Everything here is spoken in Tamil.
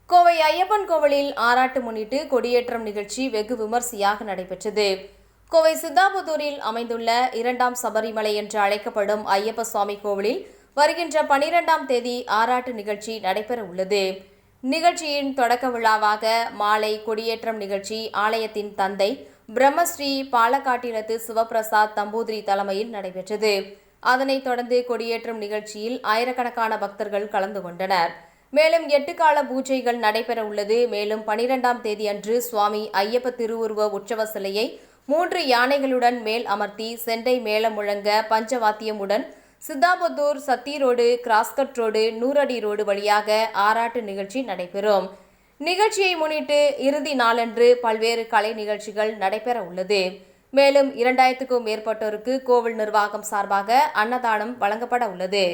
கோவை ஐயப்பன் கோவிலில் ஆராட்டு முன்னிட்டு கொடியேற்றம் நிகழ்ச்சி வெகு விமர்சையாக நடைபெற்றது. கோவை சித்தாபுதூரில் அமைந்துள்ள 2ஆம் சபரிமலை என்று அழைக்கப்படும் ஐயப்ப சுவாமி கோவிலில் வருகின்ற 12ஆம் தேதி ஆராட்டு நிகழ்ச்சி நடைபெற உள்ளது. நிகழ்ச்சியின் தொடக்க விழாவாக மாலை கொடியேற்றம் நிகழ்ச்சி ஆலயத்தின் தந்தை பிரம்மஸ்ரீ பாலக்காட்டினத்து சிவபிரசாத் தம்பூதிரி தலைமையில் நடைபெற்றது. அதனைத் தொடர்ந்து கொடியேற்றம் நிகழ்ச்சியில் ஆயிரக்கணக்கான பக்தர்கள் கலந்து கொண்டனர். மேலும் 8 கால பூஜைகள் நடைபெற உள்ளது. மேலும் 12ஆம் தேதி அன்று சுவாமி ஐயப்ப திருவுருவ உற்சவ சிலையை 3 யானைகளுடன் மேல் அமர்த்தி செண்டை மேளம் முழங்க பஞ்சவாத்தியமுடன் சித்தாபுத்தூர் சத்தி ரோடு, கிராஸ்கட் ரோடு, நூறடி ரோடு வழியாக ஆராட்டு நிகழ்ச்சி நடைபெறும். நிகழ்ச்சியை முன்னிட்டு இறுதி நாளன்று பல்வேறு கலை நிகழ்ச்சிகள் நடைபெற உள்ளது. மேலும் 2000க்கும் மேற்பட்டோருக்கு கோவில் நிர்வாகம் சார்பாக அன்னதானம் வழங்கப்பட உள்ளது.